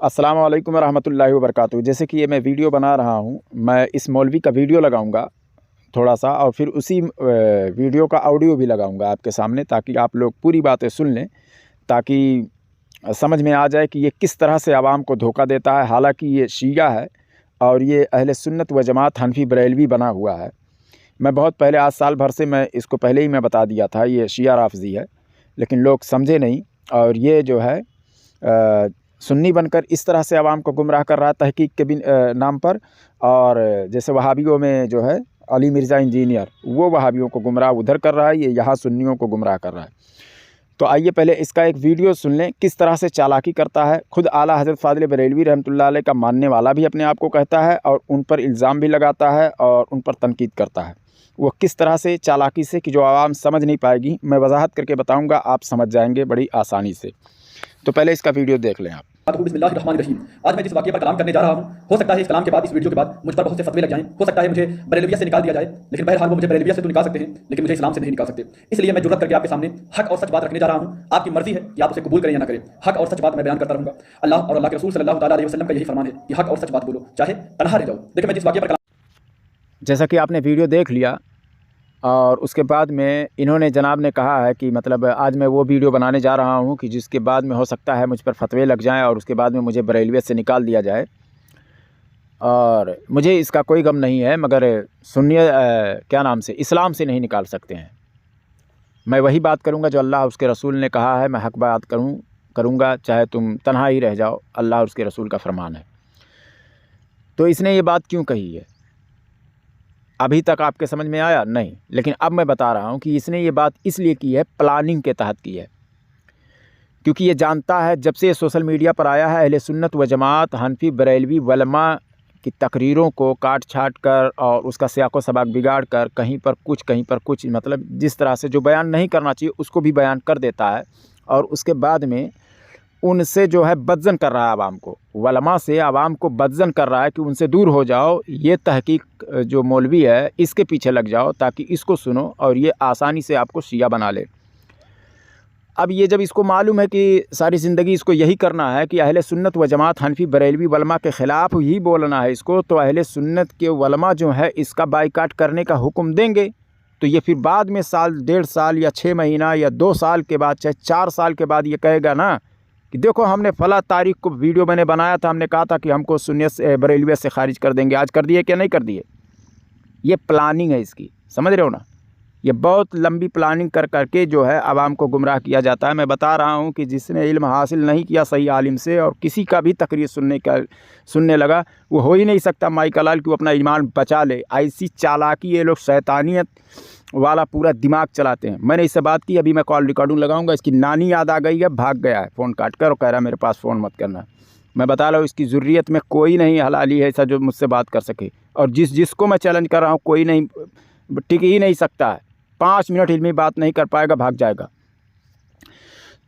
अस्सलाम वालेकुम रहमतुल्लाहि व बरकातुहू। जैसे कि ये मैं वीडियो बना रहा हूँ, मैं इस मौलवी का वीडियो लगाऊंगा थोड़ा-सा और फिर उसी वीडियो का ऑडियो भी लगाऊंगा आपके सामने, ताकि आप लोग पूरी बातें सुन लें, ताकि समझ में आ जाए कि ये किस तरह से आवाम को धोखा देता है। हालाँकि ये शिया है और ये अहले सुन्नत व जमात हनफी बरेलवी बना हुआ है। मैं बहुत पहले, आज साल भर से मैं इसको पहले ही मैं बता दिया था, ये शिया राफ़ज़ी है, लेकिन लोग समझे नहीं। और ये जो है सुन्नी बनकर इस तरह से आवाम को गुमराह कर रहा है तहकीक के नाम पर। और जैसे वहाबियों में जो है अली मिर्ज़ा इंजीनियर, वो वहाबियों को गुमराह उधर कर रहा है, ये यहाँ सुन्नियों को गुमराह कर रहा है। तो आइए पहले इसका एक वीडियो सुन लें, किस तरह से चालाकी करता है। खुद आला हज़रत फ़ाज़िल बरेलवी रहमतुल्लाह अलैह का मानने वाला भी अपने आप को कहता है और उन पर इल्ज़ाम भी लगाता है और उन पर तनकीद करता है। वो किस तरह से चालाकी से कि जो आवाम समझ नहीं पाएगी, मैं वजाहत करके बताऊँगा, आप समझ जाएंगे बड़ी आसानी से। तो पहले इसका वीडियो देख लें आप। बिस्मिल्लाहिर्रहमानिर्रहीम। आज मैं जिस वाक़ये पर कलाम करने जा रहा हूँ, हो सकता है इस कलाम के बाद, इस वीडियो के बाद मुझ पर बहुत से फतवे लग जाएं, हो सकता है मुझे बरेलविया से निकाल दिया जाए, लेकिन बहरहाल वो मुझे बरेलविया से तो निकाल सकते हैं, लेकिन मुझे इस्लाम से नहीं निकाल सकते। इसलिए मैं जुर्रत करके आपके सामने हक और सच बात रखने जा रहा हूँ। आपकी मर्जी है कि आप उसे कबूल करें या ना करें। हक और सच बात मैं बयान करता रहूँगा। अल्लाह और अल्लाह के रसूल सल्लल्लाहु अलैहि वसल्लम का यही फरमान है कि हक और सच बात बोलो, चाहे तनहा रह जाओ। देखिए, मैं जिस वाक़ये पर जैसा कि आपने वीडियो देख लिया और उसके बाद में इन्होंने जनाब ने कहा है कि मतलब आज मैं वो वीडियो बनाने जा रहा हूँ कि जिसके बाद में हो सकता है मुझ पर फतवे लग जाएं और उसके बाद में मुझे बरेलवियत से निकाल दिया जाए। और मुझे इसका कोई गम नहीं है, मगर क्या नाम से इस्लाम से नहीं निकाल सकते हैं। मैं वही बात करूँगा जो अल्लाह उसके रसूल ने कहा है। मैं हक बात करूँगा, चाहे तुम तन्हा ही रह जाओ। अल्लाह और उसके रसूल का फरमान है। तो इसने ये बात क्यों कही है, अभी तक आपके समझ में आया नहीं, लेकिन अब मैं बता रहा हूँ कि इसने ये बात इसलिए की है, प्लानिंग के तहत की है। क्योंकि ये जानता है जब से ये सोशल मीडिया पर आया है, अहले सुन्नत व जमात हनफी बरेलवी वलमा की तकरीरों को काट छाट कर और उसका सियाक़ो सबाक बिगाड़ कर कहीं पर कुछ मतलब जिस तरह से जो बयान नहीं करना चाहिए उसको भी बयान कर देता है। और उसके बाद में उनसे जो है बदज़न कर रहा है आवाम को, वलमा से आवाम को बदज़न कर रहा है कि उनसे दूर हो जाओ, ये तहकीक जो मौलवी है इसके पीछे लग जाओ ताकि इसको सुनो और ये आसानी से आपको शिया बना ले। अब ये जब इसको मालूम है कि सारी ज़िंदगी इसको यही करना है कि अहले सुन्नत व जमात हनफी बरेलवी वलमा के ख़िलाफ़ ही बोलना है इसको, तो अहले सुन्नत के वलमा जो है इसका बाइकाट करने का हुक्म देंगे। तो ये फिर बाद में साल, 1.5 साल या 6 महीना या 2 साल के बाद, चाहे 4 साल के बाद ये कहेगा ना कि देखो हमने फ़ला तारीख को वीडियो मैंने बनाया था, हमने कहा था कि हमको सुन्नियत से बरेलवियत से खारिज कर देंगे। आज कर दिए क्या नहीं कर दिए? ये प्लानिंग है इसकी, समझ रहे हो ना। ये बहुत लंबी प्लानिंग कर करके जो है आवाम को गुमराह किया जाता है। मैं बता रहा हूँ कि जिसने इल्म हासिल नहीं किया सही आलिम से और किसी का भी तकरीर सुनने लगा, वो हो ही नहीं सकता माई का लाल कि वो अपना ईमान बचा ले। ऐसी चालाकी ये लोग शैतानियत वाला पूरा दिमाग चलाते हैं। मैंने इससे बात की, अभी मैं कॉल रिकॉर्डिंग लगाऊंगा। इसकी नानी याद आ गई है, भाग गया है फ़ोन काट कर और कह रहा है मेरे पास फ़ोन मत करना। मैं बता रहा हूँ इसकी ज़ुर्रियत में कोई नहीं हलाली है ऐसा जो मुझसे बात कर सके, और जिसको मैं चैलेंज कर रहा हूँ कोई नहीं टिक ही नहीं सकता है। 5 मिनट इल्मी बात नहीं कर पाएगा, भाग जाएगा।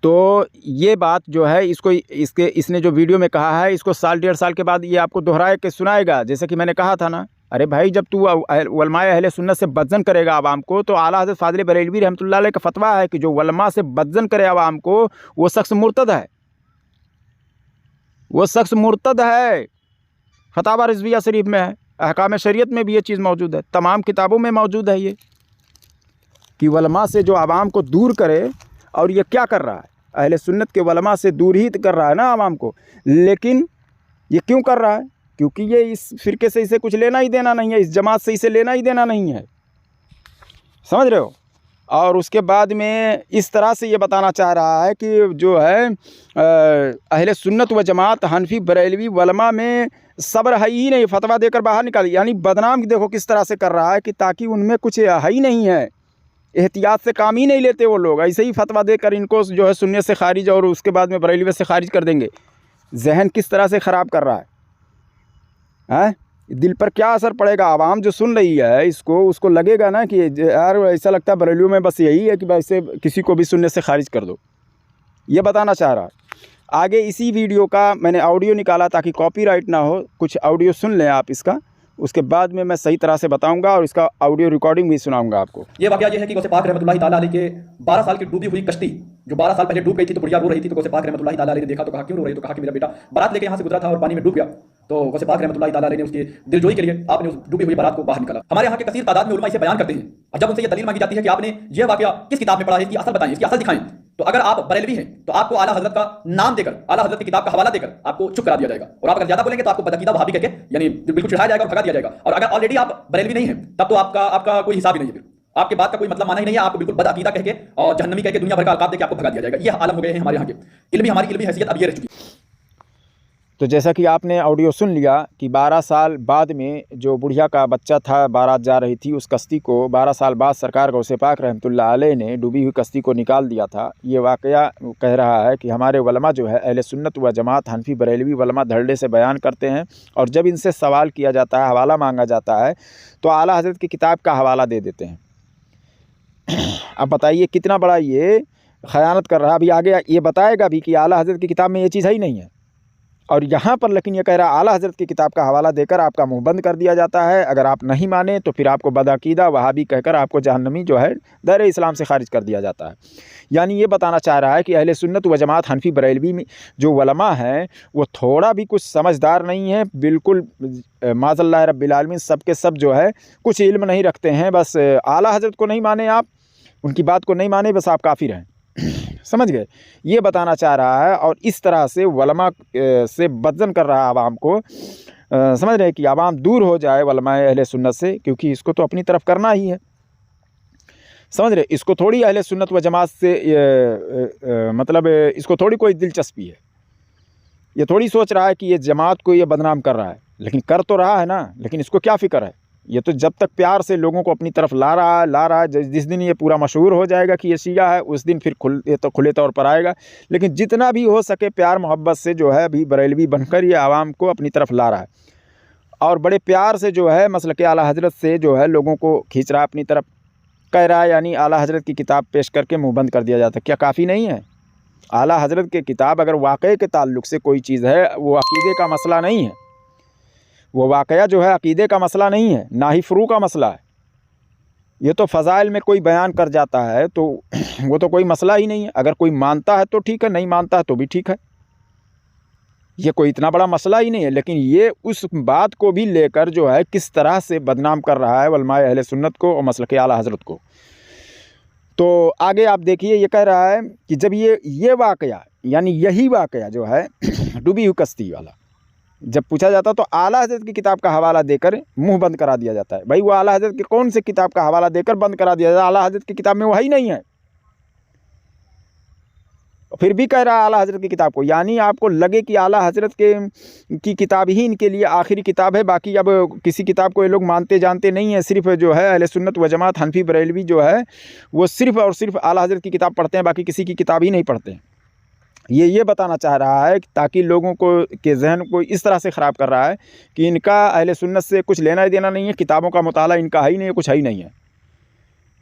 तो ये बात जो है इसने जो वीडियो में कहा है, इसको साल 1.5 साल के बाद ये आपको दोहराए के सुनाएगा। जैसे कि मैंने कहा था ना, अरे भाई जब तू वलमाए अहले सुन्नत से बदज़न करेगा आवाम को, तो आला हज़रत फ़ाज़िल बरेलवी रहमतुल्लाह अलैह का फतवा है कि जो वलमा से बदज़न करे आवाम को, वो शख्स मुर्तद है, वो शख्स मुर्तद है। फतावा रिज़विया शरीफ में है, अहकाम शरीयत में भी ये चीज़ मौजूद है, तमाम किताबों में मौजूद है ये, कि वलमा से जो आवाम को दूर करे। और ये क्या कर रहा है, अहले सुन्नत के वलमा से दूर ही कर रहा है ना आवाम को। लेकिन ये क्यों कर रहा है? क्योंकि ये इस फ़िरके से इसे कुछ लेना ही देना नहीं है, इस जमात से इसे लेना ही देना नहीं है, समझ रहे हो। और उसके बाद में इस तरह से ये बताना चाह रहा है कि जो है अहले सुन्नत व जमात हनफी बरेलवी वलमा में सब्र है ही नहीं, फतवा देकर बाहर निकाल, यानी बदनाम देखो किस तरह से कर रहा है कि ताकि उनमें कुछ है ही नहीं है, एहतियात से काम ही नहीं लेते वो लोग। ऐसे ही फतवा देकर इनको जो है सुन्नियत से खारिज और उसके बाद में बरेलवियत से खारिज कर देंगे। जहन किस तरह से ख़राब कर रहा है, हैं? दिल पर क्या असर पड़ेगा? आवाम जो सुन रही है इसको, उसको लगेगा ना कि यार ऐसा लगता है बरेलवियों में बस यही है कि वैसे किसी को भी सुन्नियत से खारिज कर दो। ये बताना चाह रहा है। आगे इसी वीडियो का मैंने ऑडियो निकाला ताकि कॉपीराइट ना हो, कुछ ऑडियो सुन लें आप इसका, उसके बाद में मैं सही तरह से बताऊंगा और इसका ऑडियो रिकॉर्डिंग भी सुनाऊंगा आपको। ये वाक़या ये है कि गौसे पाक रहमतुल्लाहि ताला अलैह के 12 साल की डूबी हुई कश्ती जो 12 साल पहले डूब गई थी, तो बुढ़िया रो रही थी, तो गौसे पाक रहमतुल्लाहि ताला अलैह ने देखा तो कहा क्यों रो रही? तो कहा कि मेरा बेटा बारात लेके यहाँ से गुजरा था और पानी में डूब गया। तो गौसे पाक रहमतुल्लाहि ताला अलैह ने उसके दिलजोई के लिए आपने उस डूबी हुई बारात को बाहर निकाला। हमारे यहाँ के कसीर तादाद में उलमा इसे बयान करते हैं, और जब उनसे ये दलील मांगी जाती है कि आपने ये वाकया किस किताब में पढ़ा है, इसकी असल बताएं, इसकी असल दिखाएं, तो अगर आप बरेलवी हैं तो आपको आला हजरत का नाम देकर, आला हजरत की किताब का हवाला देकर आपको चुप करा दिया जाएगा। और आप अगर ज्यादा बोलेंगे तो आपको बदअकीदा वहाबी कहके यानी बिल्कुल चिढ़ाया जाएगा और भगा दिया जाएगा। और अगर ऑलरेडी आप बरेलवी नहीं है तब तो आपका कोई हिसाब ही नहीं है, फिर आपके बात का कोई मतलब माना ही नहीं है, आपको बिल्कुल बदअकीदा कह के और जहन्नमी कह के दुनिया भर का अलकाब देके आपको भगा दिया जाएगा। ये आलम हो गए हैं हमारे यहाँ के। हमारी इल्मी हैसियत अब ये रह चुकी है। तो जैसा कि आपने ऑडियो सुन लिया कि 12 साल बाद में जो बुढ़िया का बच्चा था, बारात जा रही थी, उस कश्ती को 12 साल बाद सरकार गौसे पाक रहमतुल्लाह अलैह ने डूबी हुई कश्ती को निकाल दिया था। ये वाक़या कह रहा है कि हमारे उलमा जो है अहले सुन्नत व जमात हनफी बरेलवी उलमा धड़ल्ले से बयान करते हैं, और जब इनसे सवाल किया जाता है, हवाला मांगा जाता है, तो आला हज़रत की किताब का हवाला दे देते हैं। अब बताइए कितना बड़ा ये ख़यानत कर रहा है। अभी आगे ये बताएगा भी कि आला हज़रत की किताब में ये चीज़ है ही नहीं है, और यहाँ पर लेकिन ये कह रहा है आला हज़रत की किताब का हवाला देकर आपका मुंह बंद कर दिया जाता है। अगर आप नहीं माने तो फिर आपको बदअकीदा वहाबी कहकर आपको जहन्नमी जो है दायरे इस्लाम से खारिज कर दिया जाता है। यानी ये बताना चाह रहा है कि अहले सुन्नत व जमात हनफी बरेलवी में जो उलमा हैं वो थोड़ा भी कुछ समझदार नहीं है, बिल्कुल माज़ल्लाह रब्बिल आलमीन सब के सब जो है कुछ इल्म नहीं रखते हैं। बस आला हज़रत को नहीं माने, आप उनकी बात को नहीं माने, बस आप काफिर हैं। समझ गए? ये बताना चाह रहा है, और इस तरह से उलमा से बदजन कर रहा है आवाम को। समझ रहे हैं कि आवाम दूर हो जाए उलमा अहले सुन्नत से, क्योंकि इसको तो अपनी तरफ करना ही है। समझ रहे? इसको थोड़ी अहले सुन्नत व जमात से मतलब इसको थोड़ी कोई दिलचस्पी है। ये थोड़ी सोच रहा है कि ये जमात को ये बदनाम कर रहा है, लेकिन कर तो रहा है ना। लेकिन इसको क्या फ़िक्र है? ये तो जब तक प्यार से लोगों को अपनी तरफ ला रहा है, जिस दिन ये पूरा मशहूर हो जाएगा कि ये शिया है, उस दिन फिर खुले तौर पर आएगा। लेकिन जितना भी हो सके प्यार मोहब्बत से जो है अभी बरेलवी बनकर ये आवाम को अपनी तरफ ला रहा है, और बड़े प्यार से जो है मसलक आला हज़रत से जो है लोगों को खींच रहा है अपनी तरफ, कह रहा है यानी आला हज़रत की किताब पेश करके मुँह बंद कर दिया जाता है। क्या काफ़ी नहीं है? आला हज़रत की किताब अगर वाक़े के ताल्लुक़ से कोई चीज़ है, वो अक़ीदे का मसला नहीं है, वो वाक़या जो है अक़ीदे का मसला नहीं है, ना ही फ़ुरू का मसला है। ये तो फ़ज़ाइल में कोई बयान कर जाता है तो वो तो कोई मसला ही नहीं है। अगर कोई मानता है तो ठीक है, नहीं मानता है तो भी ठीक है, ये कोई इतना बड़ा मसला ही नहीं है। लेकिन ये उस बात को भी लेकर जो है किस तरह से बदनाम कर रहा है उलमाए अहले सुन्नत को और मसलक आला हज़रत को। तो आगे आप देखिए, ये कह रहा है कि जब ये वाक़या यानी यही वाक़या जो है डूबी हुई कश्ती वाला जब पूछा जाता तो आला हज़रत की किताब का हवाला देकर मुंह बंद करा दिया जाता है। भाई वो आला हज़रत की कौन से किताब का हवाला देकर बंद करा दिया जाता है? आला हज़रत की किताब में वो ही नहीं है, फिर भी कह रहा है आला हज़रत की किताब को। यानी आपको लगे कि आला हज़रत की किताब ही इनके लिए आखिरी किताब है, बाकी अब किसी किताब को ये लोग मानते जानते नहीं है। सिर्फ जो है अहले सुन्नत व जमात हनफी बरेलवी जो है वो सिर्फ़ और सिर्फ आला हज़रत की किताब पढ़ते हैं, बाकी किसी की किताब ही नहीं पढ़ते हैं। ये बताना चाह रहा है ताकि लोगों को के जहन को इस तरह से ख़राब कर रहा है कि इनका अहले सुन्नत से कुछ लेना ही देना नहीं है, किताबों का मुताला इनका है ही नहीं है, कुछ है ही नहीं है।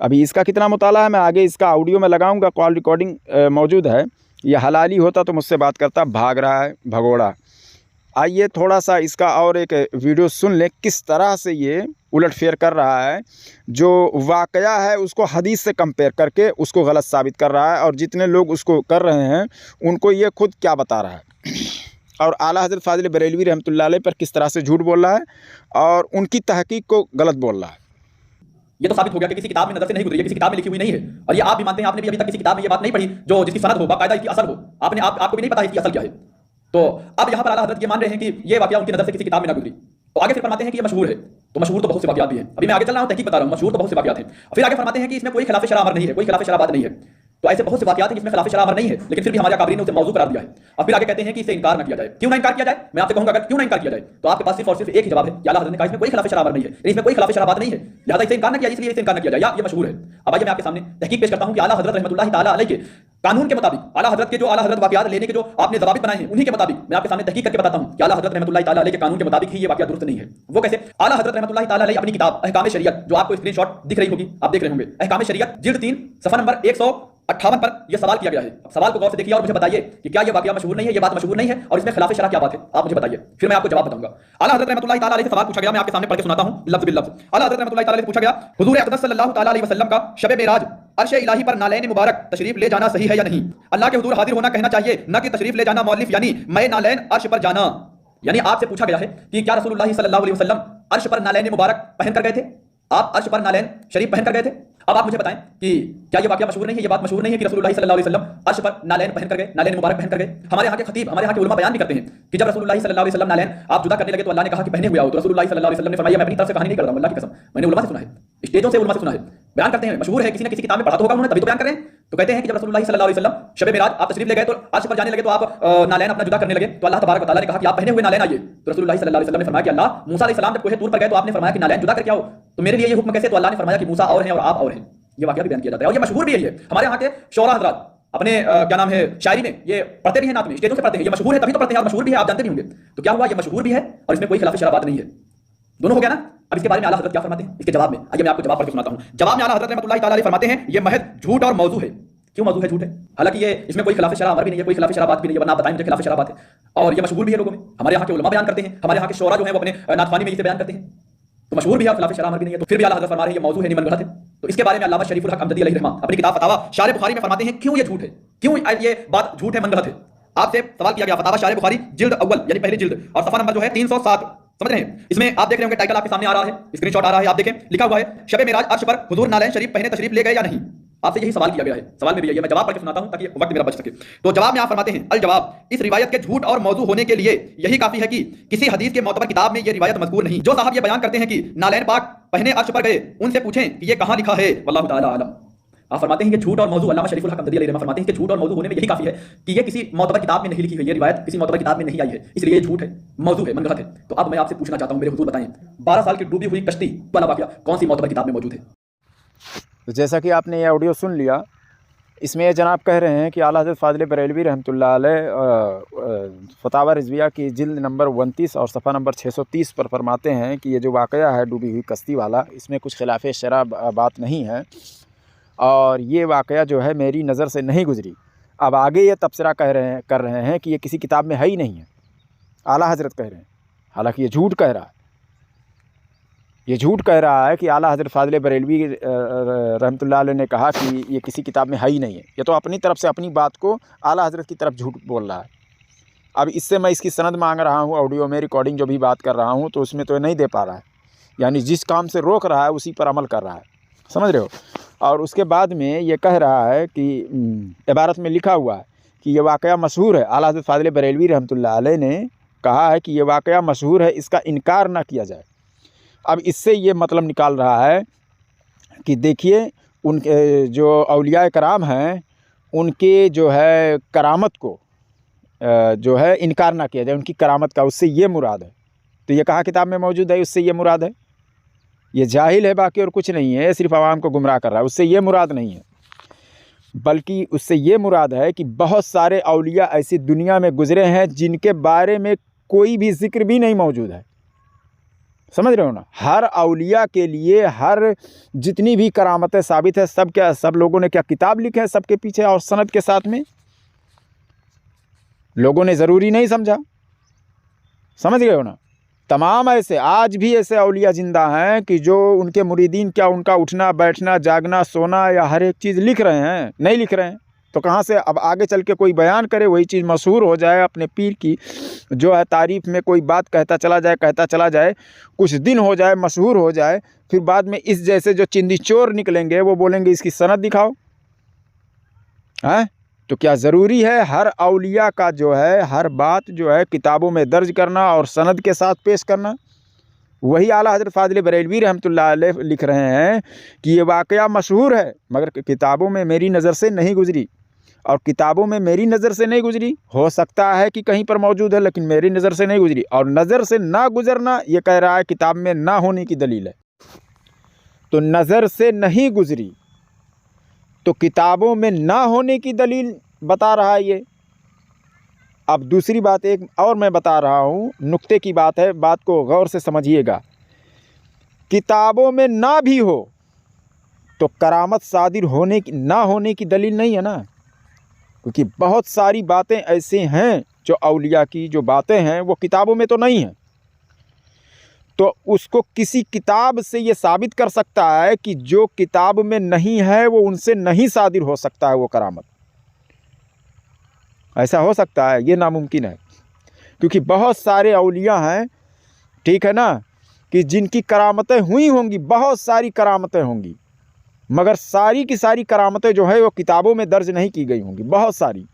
अभी इसका कितना मुताला है मैं आगे इसका ऑडियो में लगाऊंगा, कॉल रिकॉर्डिंग मौजूद है। ये हलाली होता तो मुझसे बात करता, भाग रहा है भगोड़ा। आइए थोड़ा सा इसका और एक वीडियो सुन लें, किस तरह से ये उलटफेर कर रहा है, जो वाक़या है उसको हदीस से कंपेयर करके उसको गलत साबित कर रहा है, और जितने लोग उसको कर रहे हैं उनको ये खुद क्या बता रहा है, और आला हज़रत फ़ाज़िल बरेलवी रहमतुल्लाह अलैह पर किस तरह से झूठ बोल रहा है और उनकी तहकीक को गलत बोल रहा है। ये तो साबित हो गया कि किसी किताब में नजर से नहीं गुजरी है, किसी किताब में लिखी हुई नहीं है। और ये आप भी मानते हैं, आपने भी अभी तक किसी किताब में ये बात नहीं पढ़ी जो जिसकी सनद हो, बाकायदा इसकी असल हो। आपको भी नहीं पता है इसकी असल क्या है। तो अब यहाँ पर आला हज़रत ये मान रहे हैं कि ये वाक़या उनकी नज़र से किसी किताब में ना गुजरी। तो आगे फिर फरमाते हैं कि ये मशहूर है, तो मशहूर तो बहुत से वाक़यात भी हैं। अभी मैं आगे चल रहा हूँ, तहकीक बता रहा हूँ, मशहूर तो बहुत से वाक़यात हैं। फिर आगे फरमाते हैं कि इसमें कोई खिलाफ शरअ अमर नहीं है, कोई खिलाफ शरअ बात नहीं है। तो ऐसे बहुत से वाक़यात हैं जिसमें खिलाफ शरअ अमर नहीं है, लेकिन फिर भी हमारे अकाबरीन ने उसे मौजू करार दिया है। और फिर आगे कहते हैं कि इसे इनकार न किया जाए। क्यों ना इनकार किया जाए? मैं आपसे कहूंगा अगर क्यों ना इनकार किया जाए तो आपके पास सिर्फ और सिर्फ एक ही जवाब है कि आला हज़रत ने कहा इसमें कोई खिलाफ शरअ अमर नहीं है, इसमें कोई खिलाफ शरअ बात नहीं है, लिहाजा इसे इनकार न किया, इसलिए इसे इनकार न किया जाए, या ये मशहूर है। अब आइए मैं आपके सामने तहकीक पेश करता हूं कि आला हज़रत रहमतुल्लाहि ताला अलैह के कानून के मुताबिक, आला हज़रत के जो आला हज़रत वाक़यात लेने के जो आपने ज़वाबित बनाए हैं उन्हीं के मुताबिक मैं आपके सामने तहकीक करके बताता हूं कि आला हज़रत रहमतुल्लाहि ताला अलैह के कानून के मुताबिक ही ये वाक़या दुरुस्त नहीं है। वो कैसे? आला हज़रत रहमतुल्लाहि ताला अलैह अपनी किताब अहकाम शरीयत, जो आपको स्क्रीनशॉट दिख रही होगी, आप देख रहे होंगे, अहकाम शरीयत जिल्द 3 सफ़ा नंबर 58 पर यह सवाल किया गया है। सवाल को गौर से देखिए और मुझे बताइए कि क्या यह वाकया मशहूर नहीं है, यह बात मशहूर नहीं है और इसमें खिलाफ शरअ क्या बात है, आप मुझे बताइए, फिर मैं आपको जवाब बताऊंगा। आला हज़रत रहमतुल्लाह ताला अलैहि से सवाल पूछा गया, मैं आपके सामने पढ़ के सुनाता हूं लफ्ज़ बिल लफ्ज़। आला हज़रत रहमतुल्लाह ताला अलैहि से पूछा गया, हुजूर अक़दस सल्लल्लाहु ताला अलैहि वसल्लम का शब मेराज अर्श इलाही पर नालैन मुबारक तशरीफ ले जाना सही है या नहीं? अल्लाह के हुजूर हाजिर होना कहना चाहिए, न कि तशरीफ ले जाना मौलिफ यानी मैं नालैन अर्श पर जाना। यानी आपसे पूछा गया है कि क्या रसूलुल्लाह सल्लल्लाहु अलैहि वसल्लम अर्श पर नालैन मुबारक पहन कर गए थे? आप अर्श पर नालैन शरीफ पहन कर गए थे? अब आप मुझे बताएं कि क्या ये वाकया मशहूर नहीं है, ये बात मशहूर नहीं है कि रसूलुल्लाह सल्लल्लाहु अलैहि वसल्लम अर्श पर नालैन पहन कर गए, नालैन मुबारक पहन कर गए? हमारे यहाँ के खतीब, हमारे यहाँ के उलमा बयान भी करते हैं कि जब रसूलुल्लाह सल्लल्लाहु अलैहि वसल्लम नालैन आप जुदा करने लगे तो अल्लाह ने कहा कि पहने हुए आओ, तो रसूलुल्लाह सल्लल्लाहु अलैहि वसल्लम ने फरमाया मैं अपनी तरफ से कहानी नहीं कर रहा हूं, अल्लाह की कसम, मैंने उलमा से सुना है, स्टेजों से उलमा से सुना है, बयान करते हैं, मशहूर है, किसी ने किसी किताब में पढ़ा तो होगा उन्होंने, तभी तो बयान कर रहे हैं। तो कहते हैं कि जब रसूलुल्लाह सल्लल्लाहु अलैहि वसल्लम शब मेराज आप तशरीफ ले गए तो अर्श पर जाने लगे तो आप नालैन अपना जुदा करने लगे, तो अल्लाह तबारक व तआला ने कहा कि आप पहने हुए नालैन आइए। तो रसूलुल्लाह सल्लल्लाहु अलैहि वसल्लम ने फरमाया कि अल्लाह, मूसा अलैहि सलाम जब कोहे तूर पर गए तो आपने फरमाया कि नालैन जुदा करके आओ, तो मेरे लिए ये हुक्म कैसे? तो अल्लाह ने फरमाया कि मूसा और हैं और आप और हैं। ये वाकया भी बयान किया जाता है और ये मशहूर भी है। हमारे यहाँ के शौरा हज़रात अपने क्या नाम है शायरी में ये पढ़ते भी हैं, नात में, स्टेजों से पढ़ते हैं, ये मशहूर है तभी तो पढ़ते हैं और मशहूर भी है, आप जानते भी होंगे। तो क्या हुआ, ये मशहूर भी है और इसमें कोई खिलाफ शरअ बात नहीं है, दोनों हो गया ना। अब इसके बारे में आला हज़रत क्या फरमाते हैं, इसके जवाब में आइए मैं आपको जवाब पढ़ के सुनाता हूं। जवाब में आला हज़रत रहमतुल्लाह ताला अलैहि फरमाते हैं ये महज झूठ और मौजू है। क्यों मौजू है, झूठ है? हालांकि ये इसमें कोई खिलाफ शरअ अमर भी नहीं है, कोई खिलाफ शरअ बात भी नहीं है, वरना आप बताएं मुझे खिलाफ शरअ बात है। और ये मशहूर भी है लोगों में, हमारे यहाँ के उलमा बयान करते हैं, हमारे यहाँ के शौरा जो है वो अपने नातखानी में इसे बयान करते हैं, तो मशहूर भी है, खिलाफ शरअ अमर भी नहीं है। तो फिर भी आला हज़रत फरमा रहे हैं ये मौजू है, नहीं मनगढ़ंत है। तो इसके बारे में अल्लामा शरीफुल हक अमजदी अलैहि रहमा अपनी किताब फतावा शार बुखारी में फरमाते हैं क्यों ये झूठ है, क्यों ये बात झूठ है, मनगढ़ंत है। आपसे सवाल किया गया फतावा शार बुखारी जिल्द अव्वल यानी पहली जिल्द और सफा नंबर जो है 307, समझ रहे हैं? इसमें आप देख रहे होंगे टाइटल आपके सामने आ रहा है, स्क्रीनशॉट आ रहा है, आप देखें लिखा हुआ है शब मेराज अर्श पर हुजूर नालैन शरीफ पहने तशरीफ ले गए या नहीं। आपसे यही सवाल किया गया है, सवाल में भी यही, मैं जवाब पढ़ के सुनाता हूं ताकि वक्त मेरा बच सके। तो जवाब में आप फरमाते हैं अल जवाब, इस रिवायत के झूठ और मौजू होने के लिए यही काफी है कि किसी हदीस के मोतबर किताब में यह रिवायत मज़कूर नहीं। जो साहब ये बयान करते हैं कि नालैन पाक पहने अर्श पर गए, उनसे पूछें कि ये कहां लिखा है, वल्लाहु ताला आलम। आप फरमाते हैं कि झूठ और मौजू, अल्लामा शरीफुल हक अमजदी अलैहि रहमा फरमाते हैं कि झूठ और मौजू होने में यही काफी है कि ये किसी मोतबर किताब में नहीं लिखी हुई, ये रिवायत किसी मोतबर किताब में नहीं आई है, इसलिए ये झूठ है, मौजू है, मनगढ़ंत है। तो अब मैं आपसे पूछना चाहता हूं मेरे हुजूर बताएं 12 साल की डूबी हुई कश्ती वाला वाकया कौन सी मोतबर किताब में मौजूद है? तो जैसा कि आपने ये ऑडियो सुन लिया, इसमें ये जनाब कह रहे हैं कि आला हज़रत फ़ाज़िल बरेलवी रहमतुल्लाह अलैह फतावा रिज़विया की जिल्द नंबर 29 और सफ़ा नंबर 630 पर फरमाते हैं कि ये जो वाक़या है डूबी हुई कश्ती वाला, इसमें कुछ खिलाफ़ शरअ बात नहीं है और ये वाक़या जो है मेरी नज़र से नहीं गुज़री। अब आगे ये तबसरा कर रहे हैं कि ये किसी किताब में है ही नहीं है, आला हज़रत कह रहे हैं, हालांकि ये झूठ कह रहा है। ये झूठ कह रहा है कि आला हज़रत फ़ाज़िल बरेलवी रहमतुल्लाह अलैह ने कहा कि ये किसी किताब में है ही नहीं है। ये तो अपनी तरफ से अपनी बात को आला हज़रत की तरफ झूठ बोल रहा है। अब इससे मैं इसकी सनद मांग रहा हूँ, ऑडियो में रिकॉर्डिंग जो भी बात कर रहा हूँ तो उसमें तो नहीं दे पा रहा है, यानी जिस काम से रोक रहा है उसी पर अमल कर रहा है, समझ रहे हो। और उसके बाद में ये कह रहा है कि इबारत में लिखा हुआ है कि ये वाक़या मशहूर है। आला हज़रत फ़ाज़िल बरेलवी रहमतुल्लाह अलैह ने कहा है कि ये वाक़या मशहूर है, इसका इनकार ना किया जाए। अब इससे ये मतलब निकाल रहा है कि देखिए उनके जो औलिया कराम हैं उनके जो है करामत को जो है इनकार ना किया जाए, उनकी करामत का, उससे ये मुराद है। तो ये कहाँ किताब में मौजूद है, उससे ये मुराद है। ये जाहिल है बाकी और कुछ नहीं है, सिर्फ आवाम को गुमराह कर रहा है, उससे ये मुराद नहीं है। बल्कि उससे ये मुराद है कि बहुत सारे औलिया ऐसी दुनिया में गुजरे हैं जिनके बारे में कोई भी जिक्र भी नहीं मौजूद है, समझ रहे हो ना। हर औलिया के लिए हर जितनी भी करामतें साबित है सब लोगों ने क्या किताब लिखे हैं सबके पीछे और सनद के साथ में, लोगों ने ज़रूरी नहीं समझा, समझ गए हो ना। तमाम ऐसे आज भी ऐसे औलिया ज़िंदा हैं कि जो उनके मुरीदीन क्या उनका उठना बैठना जागना सोना या हर एक चीज़ लिख रहे हैं, नहीं लिख रहे हैं तो कहाँ से अब आगे चल के कोई बयान करे, वही चीज़ मशहूर हो जाए, अपने पीर की जो है तारीफ़ में कोई बात कहता चला जाए, कुछ दिन हो जाए, मशहूर हो जाए, फिर बाद में इस जैसे जो चिंदी चोर निकलेंगे वो बोलेंगे इसकी सनद दिखाओ, हैं। तो क्या ज़रूरी है हर औलिया का जो है हर बात जो है किताबों में दर्ज करना और सनद के साथ पेश करना? वही आला हज़रत फ़ाज़िल बरेलवी रहमतुल्लाह अलैह लिख रहे हैं कि ये वाक़या मशहूर है मगर किताबों में मेरी नज़र से नहीं गुज़री, और किताबों में मेरी नज़र से नहीं गुज़री, हो सकता है कि कहीं पर मौजूद है लेकिन मेरी नज़र से नहीं गुज़री। और नज़र से ना गुज़रना ये कह रहा है किताब में ना होने की दलील है। तो नज़र से नहीं गुज़री तो किताबों में ना होने की दलील बता रहा है ये। अब दूसरी बात एक और मैं बता रहा हूँ, नुक्ते की बात है, बात को गौर से समझिएगा। किताबों में ना भी हो तो करामत सादिर होने की ना होने की दलील नहीं है ना, क्योंकि बहुत सारी बातें ऐसे हैं जो औलिया की जो बातें हैं वो किताबों में तो नहीं हैं। तो उसको किसी किताब से ये साबित कर सकता है कि जो किताब में नहीं है वो उनसे नहीं सादिर हो सकता है वो करामत। ऐसा हो सकता है? ये नामुमकिन है, क्योंकि बहुत सारे औलिया हैं, ठीक है ना, कि जिनकी करामतें हुई होंगी, बहुत सारी करामतें होंगी, मगर सारी की सारी करामतें जो है वो किताबों में दर्ज नहीं की गई होंगी, बहुत सारी।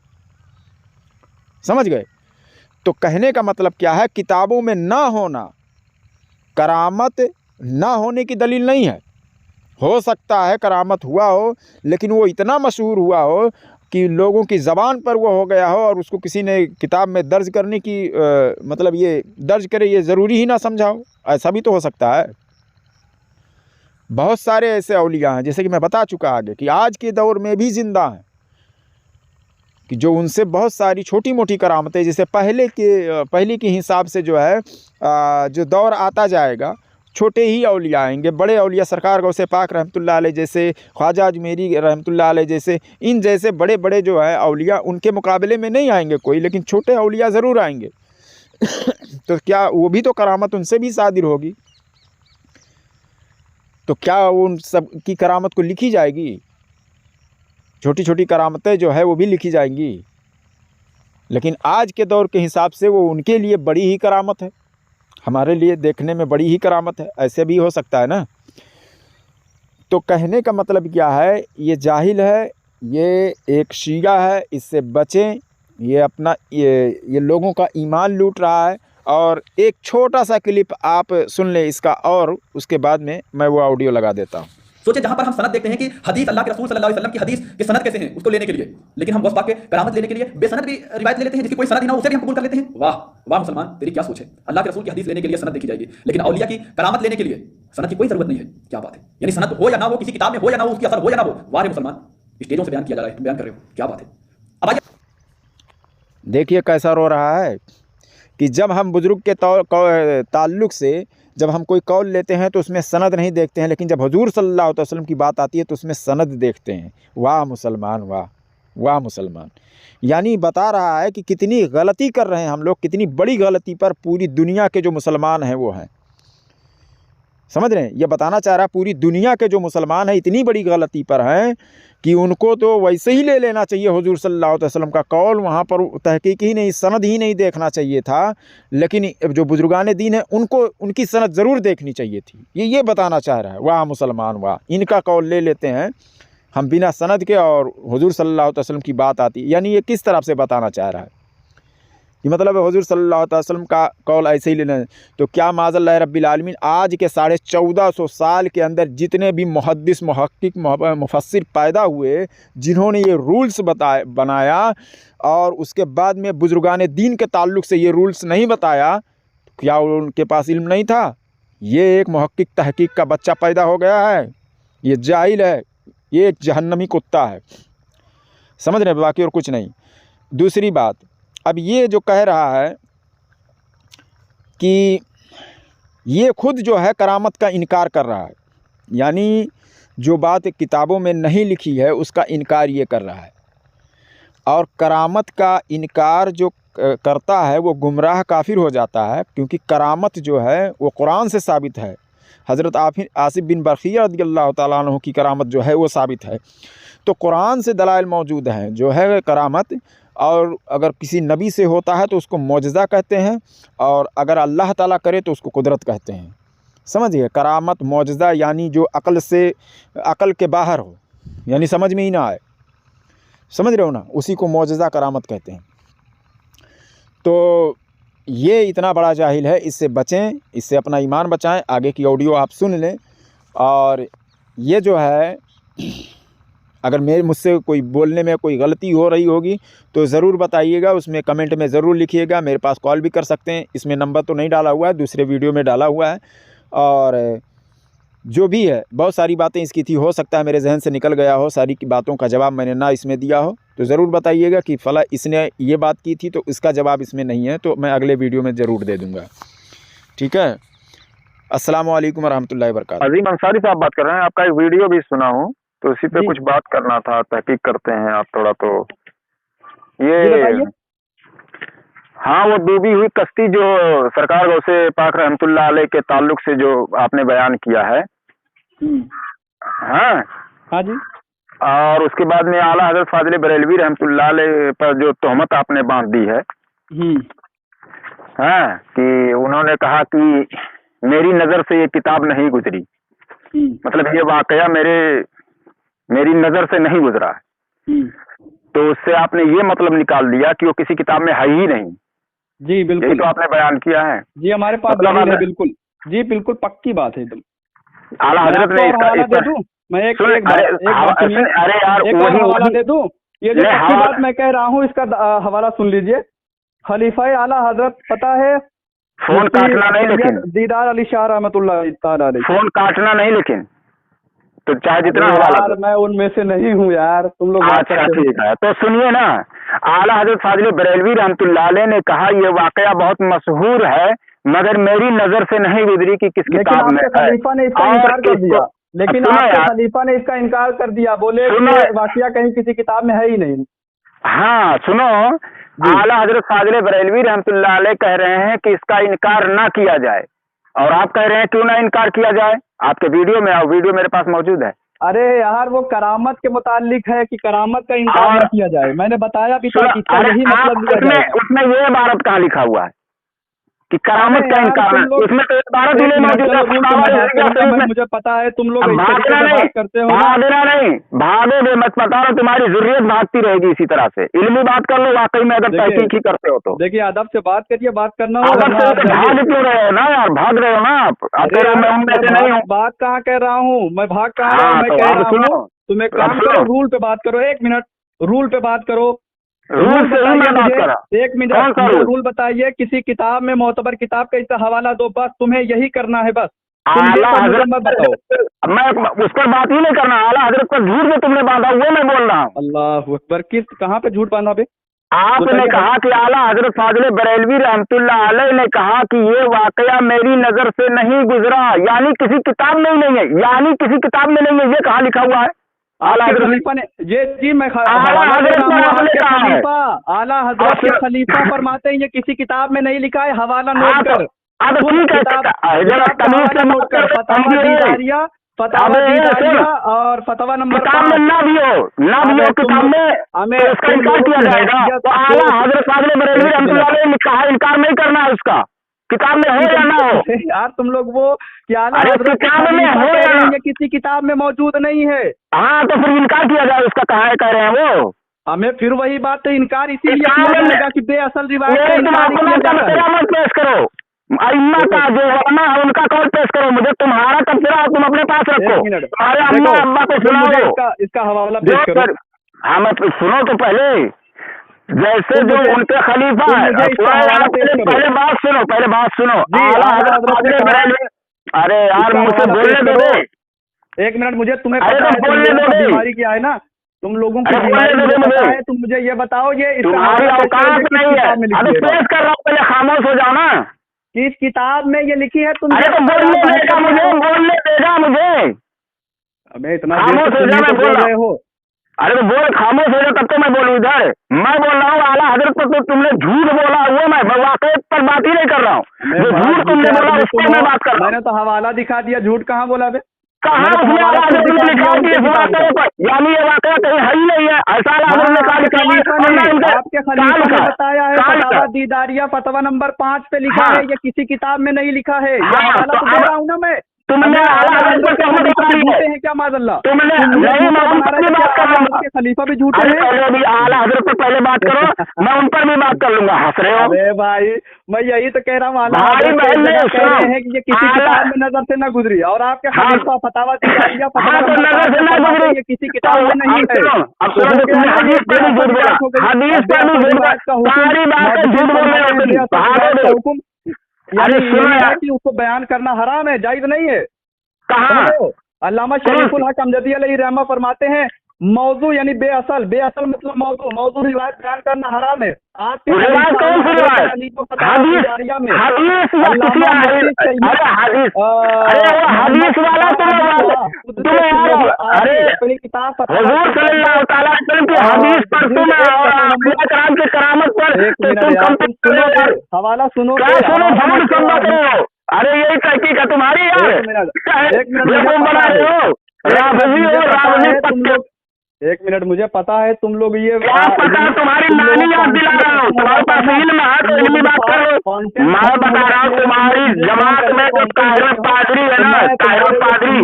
समझ गए? तो कहने का मतलब क्या है, किताबों में ना होना करामत ना होने की दलील नहीं है। हो सकता है करामत हुआ हो, लेकिन वो इतना मशहूर हुआ हो कि लोगों की ज़बान पर वो हो गया हो और उसको किसी ने किताब में दर्ज करने की मतलब ये दर्ज करे ये ज़रूरी ही ना समझा हो। ऐसा भी तो हो सकता है। बहुत सारे ऐसे औलिया हैं, जैसे कि मैं बता चुका आगे, कि आज के दौर में भी ज़िंदा हैं, कि जो उनसे बहुत सारी छोटी मोटी करामतें, जैसे पहले के हिसाब से जो है जो दौर आता जाएगा, छोटे ही औलिया आएंगे। बड़े औलिया सरकार गौसे पाक रहमतुल्लाह अलैह जैसे, ख्वाजा अजमेरी रहमतुल्लाह अलैह जैसे, इन जैसे बड़े बड़े जो है औलिया, उनके मुकाबले में नहीं आएंगे कोई, लेकिन छोटे औलिया ज़रूर आएंगे। तो क्या वो भी तो करामत उनसे भी सादिर होगी? तो क्या उन सब की करामत को लिखी जाएगी? छोटी छोटी करामतें जो है वो भी लिखी जाएंगी, लेकिन आज के दौर के हिसाब से वो उनके लिए बड़ी ही करामत है, हमारे लिए देखने में बड़ी ही करामत है। ऐसे भी हो सकता है ना। तो कहने का मतलब क्या है, ये जाहिल है, ये एक शिया है, इससे बचें। ये अपना ये लोगों का ईमान लूट रहा है। और एक छोटा सा क्लिप आप सुन लें इसका, और उसके बाद में मैं वो ऑडियो लगा देता हूँ। सोचे जहां पर हम सनद देखते हैं कि हदीस अल्लाह के रसूल सल्लल्लाहु अलैहि वसल्लम की हदीस के सनद कैसे हैं उसको लेने के लिए, लेकिन हम गौस पाक के करामत लेने के लिए बेसनद भी रिवायत ले लेते हैं, जिसकी कोई सनद ही ना हो उसे भी हम कबूल कर लेते हैं। वाह वाह मुसलमान, तेरी क्या सोच है। अल्लाह के रसूल की हदीस लेने के लिए सनद देखी जाएगी, लेकिन औलिया की करामत लेने के लिए सनद की कोई जरूरत नहीं है। क्या बात है। यानी सनद हो या ना हो, किसी किताब में हो या ना हो, उसकी असर हो या ना हो, वाह रे मुसलमान, स्टेजों से बयान किया जा रहा है, तुम बयान कर रहे हो, क्या बात है। अब आइए देखिए कैसा रो रहा है कि जब हम बुज़ुर्ग के ताल्लुक़ से जब हम कोई कौल लेते हैं तो उसमें सनद नहीं देखते हैं, लेकिन जब हुजूर सल्लल्लाहु अलैहि वसल्लम की बात आती है तो उसमें सनद देखते हैं। वाह मुसलमान, वाह वाह मुसलमान। यानी बता रहा है कि कितनी गलती कर रहे हैं हम लोग, कितनी बड़ी गलती पर पूरी दुनिया के जो मुसलमान हैं वो हैं। समझ रहे हैं? ये बताना चाह रहा है पूरी दुनिया के जो मुसलमान हैं इतनी बड़ी गलती पर हैं कि उनको तो वैसे ही ले लेना चाहिए हुजूर सल्लल्लाहु अलैहि वसल्लम का कौल, वहाँ पर तहकीक ही नहीं, सनद ही नहीं देखना चाहिए था। लेकिन जो बुजुर्गान दीन है उनको उनकी सनद ज़रूर देखनी चाहिए थी। ये बताना चाह रहा है। वाह मुसलमान वाह, इनका कौल ले लेते हैं हम बिना सनद के, और हुजूर सल्लल्लाहु अलैहि वसल्लम की बात आती है। यानी ये किस तरफ से बताना चाह रहा है कि मतलब हुजूर सल्लल्लाहु अलैहि वसल्लम का कौल ऐसे ही लेना है। तो क्या माज़ल्लाह रब्बिल आलमीन आज के 1450 साल के अंदर जितने भी मुहद्दिस मुहक्किक मुफस्सिर पैदा हुए, जिन्होंने ये रूल्स बनाया, और उसके बाद में बुजुर्गान दीन के ताल्लुक़ से ये रूल्स नहीं बताया, क्या उनके पास इल्म नहीं था? ये एक मुहक्किक तहकीक का बच्चा पैदा हो गया है, ये जाहिल है, ये एक जहन्नमी कुत्ता है। समझ रहे हैं? बाकी और कुछ नहीं। दूसरी बात, अब ये जो कह रहा है कि ये खुद जो है करामत का इनकार कर रहा है, यानी जो बात किताबों में नहीं लिखी है उसका इनकार ये कर रहा है। और करामत का इनकार जो करता है वो गुमराह काफिर हो जाता है, क्योंकि करामत जो है वो कुरान से साबित है। हज़रत आसिफ बिन बरखिया रज़ियल्लाहु ताला अन्हु की करामत जो है वो साबित है। तो कुरान से दलाइल मौजूद हैं जो है करामत, और अगर किसी नबी से होता है तो उसको मौजज़ा कहते हैं, और अगर अल्लाह ताला करे तो उसको कुदरत कहते हैं। समझिए, करामत मौजज़ा यानी जो अक़ल के बाहर हो, यानी समझ में ही ना आए, समझ रहे हो ना, उसी को मौजज़ा करामत कहते हैं। तो ये इतना बड़ा जाहिल है, इससे बचें, इससे अपना ईमान बचाएं। आगे की ऑडियो आप सुन लें। और ये जो है, अगर मुझसे कोई बोलने में कोई गलती हो रही होगी तो ज़रूर बताइएगा, उसमें कमेंट में ज़रूर लिखिएगा। मेरे पास कॉल भी कर सकते हैं, इसमें नंबर तो नहीं डाला हुआ है, दूसरे वीडियो में डाला हुआ है। और जो भी है, बहुत सारी बातें इसकी थी, हो सकता है मेरे जहन से निकल गया हो, सारी की बातों का जवाब मैंने ना इसमें दिया हो, तो ज़रूर बताइएगा कि फ़ला इसने ये बात की थी तो इसका जवाब इसमें नहीं है, तो मैं अगले वीडियो में ज़रूर दे दूँगा। ठीक है। अस्सलाम वालेकुम रहमतुल्लाहि व बरकातहू। अजीम अंसारी साहब बात कर रहे हैं। आपका एक वीडियो भी सुना हूँ, तो उसी पे जी कुछ बात करना था। तहकीक करते हैं आप थोड़ा, तो जी ये बताइए। हाँ, वो डूबी हुई कश्ती जो सरकार गौसे पाक रहमतुल्लाह अलैह के ताल्लुक से जो आपने बयान किया है, हम्म, हाँ, हाँ जी। और उसके बाद में आला हजरत फाजिल बरेलवी रहमतुल्लाह अलैह पर जो तोहमत आपने बांध दी है, हम्म, हाँ, कि उन्होंने कहा कि मेरी नज़र से ये किताब नहीं गुजरी, मतलब ये वाकया मेरी नज़र से नहीं गुजरा, हम्म, तो उससे आपने ये मतलब निकाल दिया कि वो किसी किताब में है ही नहीं। जी यही बिल्कुल। तो आपने बयान किया है। जी हमारे पास मतलब दलील है, आप बिल्कुल। जी बिल्कुल पक्की बात है एकदम। आला मैं हजरत आपको ने और इसका हवाला इस दे पर दूं? मैं एक सुन, एक बात सुनिए। अरे यार, एक और वही हवाला दे दूं? ये जो ले पक्की हवाला बात मैं कह रहा हूँ, इसका हवाला सुन लीजिए। खलीफा आला हजरत पता है, फोन मुफ्ती काटना नहीं, सैयद लेकिन दीदार अली शाह रहमतुल्लाह ताला अलैह। फोन काटना नहीं, लेकिन तो चाहे अरे जितना हवाला यार दो। मैं उनमें से नहीं हूँ यार, तुम लोग बात अच्छा करते हो। ठीक है, तो सुनिए ना, आला हजरत फाजिल बरेलवी रहमतुल्लाह अलैह ने कहा ये वाकया बहुत मशहूर है, मगर मेरी नजर से नहीं गुजरी कि किस लेकिन किताब में आपके है। खलीफा ने इसका और इनकार कर इसको दिया। लेकिन सुनो आपके यार, खलीफा ने इसका इनकार कर दिया, बोले कि सुनो, ये वाकया कहीं किसी किताब में है ही नहीं। हाँ सुनो, जी आला हजरत फाजिल बरेलवी रहमतुल्लाह अलैह कह रहे हैं कि इसका इनकार ना किया जाए, और आप कह रहे हैं क्यों ना इनकार किया जाए। आपके वीडियो में आओ, वीडियो मेरे पास मौजूद है। अरे यार वो करामत के मुतालिक है कि करामत का इनकार और न किया जाए। मैंने बताया भी था सुनो, कि इसका अरे यही आप मतलब लिया उसमें जाएगा। उसमें ये इबारत कहाँ लिखा हुआ है कि अरे करामत का यार इनकार तुम है? लोग उसमें तो इबारत ही एक नहीं मिनट, मौजूद है। चलो रूल पे मैं बात करूंगा। शरीफ मैं में मुझे पता है तुम लोग अब इस तरीके भागना से नहीं, बात करते हो ना। भागना नहीं, भागोगे मत, बता रहा हूं, तुम्हारी जरूरत भागती रहेगी इसी तरह से। इल्मी बात कर लो, वाकई में अगर देखिए तहकीक ही करते हो तो। देखिए अदब से बात करिए, बात करना हो, अदब वरना से आप तो जाइए। भाग क्यों रहे हो ना यार, भाग रहे हो ना आप। अब अरे कह रहे हो यार मैं उनमें मैं से नहीं हूँ। बात कहाँ कह रहा हूँ, मैं भाग कहाँ रहा हूँ, हाँ मैं तो कह अब रहा सुनो, हूँ तुम एक अब काम सुनो, करो, रूल पे बात करो। एक मिनट, रूल पे बात करो। रूल रूल से ही बताइए मैं बात मुझे, कर रहा। एक मिनट कौन सा मुझे रूल? रूल बताइए। किसी किताब में, मोतबर किताब का इसका हवाला दो, बस तुम्हें यही करना है। बस तुम ये आला सब मुझे हजरत मत बताओ। मैं उस पर बात ही नहीं करना। आला हजरत पर झूठ जो तुमने बांधा वो मैं बोल रहा हूँ। अल्लाह अकबर, किस कहाँ पे झूठ बांधा बे? आपने बताइए कहा कि आला हजरत फाजिल बरेलवी रहमतुल्लाह अलैह ने कहा कि ये वाकया मेरी नजर से नहीं गुजरा, यानी किसी किताब में ही नहीं है, यानी किसी किताब में नहीं है। ये कहाँ लिखा हुआ है? आला आपके हजरत खलीफा ने ये जी, मैं आला हवाला दे हजरत रहा पर हूँ। आपने आपके कहा है। खलीफा, आला हजरत के और खलीफा फरमाते हैं ये किसी किताब में नहीं लिखा है। हवाला हाँ नोट तो कर, अब सुन ठीक है, किताब, जरा किताब का तमीज हवाला से नोट बात कर। कर, फतवा समझिए। दीदारिया, फतवा अबे दीदारिया सुन, और फतवा नंबर किताब में 5। ना भी हो, ना भी अबे हो तुम किताब लोग, में, हमें तो उसका तुम इनकार लोगों किया की जाएगा। हैसियत तो जो, आला हजरत फाजिल बरेलवी एक रहमतुल्लाह मिनट, अलैह ने कहा इनकार नहीं करना है उसका, किताब में हो या ना हो। यार तुम लोग वो कि आला अरे हजरत के किताब में खलीफा हो कह या रहे ना, हैं ये किसी किताब में मौजूद नहीं है। हाँ तो फिर इनकार किया जाए उसका, कहा है कह रहे हैं वो। हमें फिर वही बात, तो इनकार इसीलिए किया किताब में जाएगा कि बेअसल रिवायत का ये तुम इनकार ही अपना किया जाता है। तबसरा मत पेश करो, अइम्मा देखो, का जो उलमा है उनका कौल पेश करो। मुझे तुम्हारा तबसरा तुम अपने पास रखो, एक मिनट तुम्हारे देखो, अम्मा अब्बा को तुम मुझे सुनाओ। इसका हवाला जो पेश करो। फिर हाँ मैं सुनो तो पहले, जैसे तुम जो मुझे उनके खलीफा तुम है, मुझे इसका सुनो हवाला यार, पेश पहले करो। पहले बात सुनो, पहले बात सुनो। जी आला आला हजरत हजरत ने फाजिल कहा, बरेलवी, अरे यार इसका मुझसे हवाला पेश बोलने दो करो। दे। एक मिनट, मुझे तुम्हें अरे पता तो है तुम बोलने लोगों दो का दे, बीमारी क्या है ना, तुम लोगों की अरे बोलने बीमारी दो मुझे दे पता मुझे, है। तुम मुझे ये बताओ, ये इसका तुम्हारी हवाला पेश करो, ये औकात किस नहीं है। किताब में अरे लिखी है। बस पेश कर रहा हूँ, पहले खामोश हो जाओ ना। किस किताब में ये लिखी है, तुम अरे ये तो बताओ यार, बोलने बहस देगा करने मुझे, आए हो। बोलने देगा मुझे, अबे इतना देर खामोश से हो तुम जा, ही मैं तो बोल बोल रहा रहे हूँ। हो। अरे तो बोल, खामोश हो जा तब तो मैं बोलूँ। इधर मैं बोल रहा हूँ आला हजरत पर तो तुमने झूठ बोला हुआ, मैं वाकई पर बात ही नहीं कर रहा हूँ। मैं जो बड़ा झूठ तुमने झूठे बोला आदमी उस तुम पर हो। मैं बात कर रहा हूँ। मैंने तो हवाला दिखा दिया, झूठ कहाँ बोला बे? कहाँ मैंने तो उसमें हवाला आला खुद हजरत ने दिखा लिखा दिया है कि उनके इस किताब का। वाकये पर, यानी ये वाकया कहीं है ही नहीं है, ऐसा आला हजरत ने हाँ, कहा आपके लिखा है। खलीफा और ने मैं इनके आपके कहाँ खलीफा ने लिखा है, बताया है, कहाँ लिखा फतावा है? दीदारिया फतवा नंबर 5 पे लिखा हाँ है, ये किसी किताब में नहीं लिखा है। ये हाँ, हवाला तो तो दे अब रहा हूँ ना मैं। तुमने हमें आला आला हजरत हजरत पर के तहमत खलीफा उठा भी ली है। झूठे हैं क्या? माज़अल्लाह, तुमने तुम मुझे नहीं, मैं झूठा उन बना पर रहे भी थे कि बात कर आला हजरत लूंगा। के खलीफा भी झूठे अरे हैं? पहले अभी आला हजरत पर पहले बात करो, मैं उन पर भी बात कर लूंगा। हंस रहे हो अरे भाई, मैं यही तो कह रहा हूँ, आला भाई हजरत तो बहन एक नहीं, जगह कह सुनो। रहे हैं कि ये किसी आला किताब में नजर से न गुजरी, और आपके हाँ खलीफा फतावा दीदारिया हाँ फतवा तो नंबर नजर 5 से में ना फरमाते गुजरी हैं ये किसी तो किताब में नहीं अब है। सुनो, अब तो सुनो हो कि गया तुमने ना, ये हदीस पर भी बेअसल झूठ बोला, रिवायत हो गई। हदीस और पर भी बेअसल झूठ बोला, रिवायत का हुक्म, सारी बातें मुहद्दिसीन झूठ बोल रहे फरमाते हो हैं तुम। बेअसल भागो रिवायत दो। का हुक्म, यानी अरे सुनो यही है यार, कि उसको बयान करना हराम है, जायज नहीं है। समझ कहाँ रहे हो? अल्लामा कौन शरीफुल हक अमजदी अलैहि रहमा फरमाते हैं मौजू यानी बेअसल, बेअसल मतलब मौजू, मौजू रिवायत बयान करना हराम है। आज के रिवायत कौन सी रिवायत? हदीस या किसी हदीस, अरे हदीस, अरे वो हदीस वाला तुम्हें अरे अपनी किताब हुजूर सल्लल्लाहु तआला अलैहि वसल्लम की हदीस पर तुम और अंबिया कराम की करामत पर तुम हवाला सुनो, क्या सुनो, झूठ सुन रहे हो? अरे यही तहकीक है तुम्हारी यार, एक मिनट बना रहे हो, रावजी हो, रावजी पक्के। एक मिनट, मुझे पता है तुम लोग ये क्या पता, तुम्हारी नानी याद दिला रहा हूँ, तुम्हारे पास इल्म है तो इल्मी बात करो। मैं बता रहा हूँ तुम्हारी जमात में जो ताहिर पादरी है ना, ताहिर पादरी,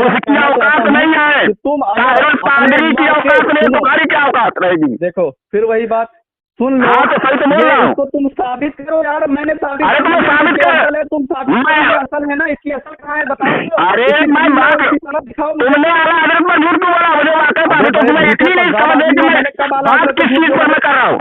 उसकी औकात नहीं है, ताहिर पादरी की औकात नहीं, तुम्हारी क्या औकात रहेगी? देखो फिर वही बात सुन लो। हाँ तो सही तो बोल रहा हूँ। इसको तुम साबित करो यार, मैंने साबित, अरे तुम साबित कर, तुम साबित करो, असल है ना, इसकी असल कहाँ है बताओ। अरे मैं बात, तुमने आला हजरत पर झूठ क्यों बोला? मुझे वाकई बात है, तो तुम्हें इतनी नहीं समझ है कि मैं बात किस चीज पर मैं कर रहा हूँ।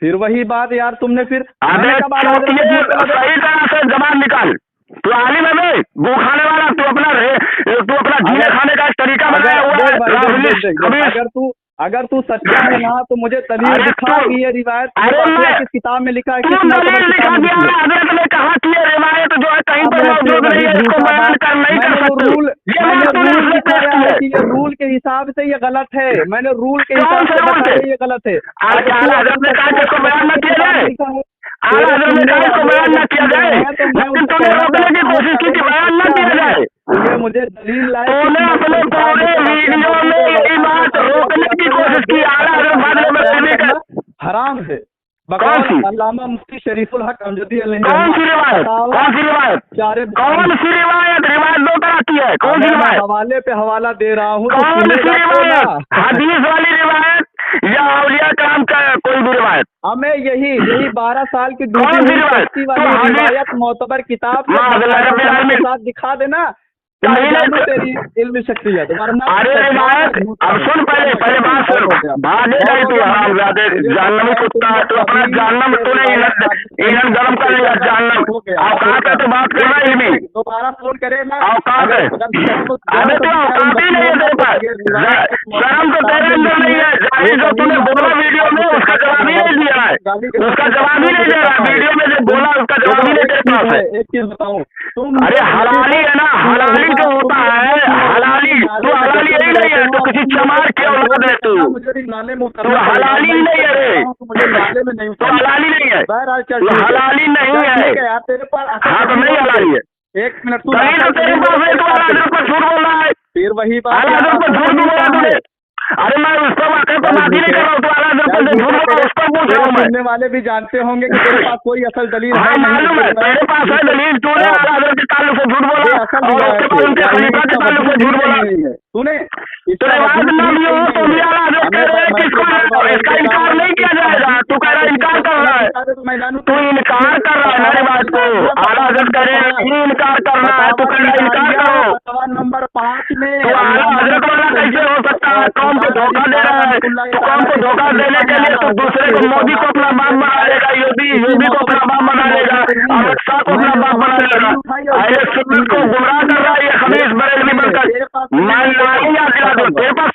फिर वही बात यार, तुमने फिर अबे सही तरह से जबान निकाल, तू आलिम है बे, वो खाने वाला, तू अपना जीने खाने का तरीका बनाया हुआ है। अगर तू सच्चा है ना तो मुझे दलील दिखा कि ये रिवायत किस किताब में लिखा है, किस दलील लिखा दिया हजरत ने कहा कि ये रिवायत जो है कहीं पर मौजूद नहीं है, इसको बयान कर नहीं कर सकते। ये रूल के हिसाब से ये गलत है, मैंने रूल के हिसाब से बताया ये गलत है। हजरत ने कहा कि इसको बयान न किया जाए, आला हजरत ने कहा इसको बयान न किया जाए, लेकिन तुमने रोकने की कोशिश की कि बयान न किया जाए। मुझे दलील लाए, तूने अपने पूरे वीडियो में यही बात रोकने की कोशिश की, आला हजरत बाद में हराम है। कौन सी? अल्लामा मुफ्ती शरीफुल हक अमजदी कौन सी रिवायत? कौन सी रिवायत? कौन सी रिवायत? रिवायत दो तरह की है, कौन सी रिवायत? हवाले पे हवाला दे रहा हूँ, कौन सी रिवायत? हदीस वाली रिवायत या औलिया कराम का कोई भी रिवायत? हमें यही 12 साल की कौन सी रिवायत? रिवायत मोतबर किताब के साथ दिखा देना, तेरी इल्म शख्सियत। अरे रिवायत, अब सुन, पहले बात सुन, भागे गई तू हरामजादे, जहन्नमी कुत्ता, तू अपना जहन्नम, तूने ईंधन गर्म कर लिया, जहन्नम। औकात है तो बात करना ही नहीं, दोबारा फोन करे ना, औकात है, अबे तू औकात ही नहीं है तेरे पास, शर्म तो तेरे अंदर नहीं है। जाहिर जो तूने बोला वीडियो में उसका जवाब ही नहीं दिया है, उसका जवाब ही नहीं दे रहा, वीडियो में जो बोला उसका जवाब ही नहीं तेरे पास है। एक चीज बताऊँ, अरे हलाली है ना, हलाली जो होता है, हलाली, तू हलाली यही नहीं है, तो किसी चमार की औलाद है, तू हलाली ही नहीं है रे, तो हलाली नहीं है, तो हलाली नहीं है, तेरे पास। हाँ तो नहीं हलाली है, एक मिनट, कहीं तो तेरे पास है, तो हलाल पर झूठ बोल रहा है, फिर वही बात, हलाल पर झूठ बोला तूने। अरे मैं उस पर वाकई पर बात ही नहीं कर रहा हूँ, तो हलाल पर झूठ बोला उस पर पूछ रहा हूँ मैं। सुनने वाले भी जानते होंगे कि तेरे पास कोई असल दलील है। हाँ मालूम है, तेरे पास है दलील, तूने हलाल के ताल्लुक से झूठ बोला और उसके बाद उनके खलीफा के ताल्लुक से झूठ बोला। तूने तो रिवाज नाम ये हो, तुम भी आला हजरत कह रहे हैं कि इसका इनकार नहीं किया जाएगा, तू कह रहा है इनकार कर रहा है, तू इनकार कर रहा है मेरी बात को, आला हजरत कह रहे हैं तू इनकार कर रहा है, तू कह रहा है इनकार करो। नंबर 5 में तो आला हजरत वाला कैसे हो सकता है? कौम को धोखा दे रहा है, तो कौम को धोखा देने के लिए तो दूसरे को, मोदी को अपना बाप बना लेगा, योगी को अपना बाप बना लेगा, अमित शाह को अपना बाप बना लेगा, अहले सुन्नत को गुमराह कर रहा है ये खबीस बरेलवी बनकर। मैं नानी याद दिला दूं, तेरे पास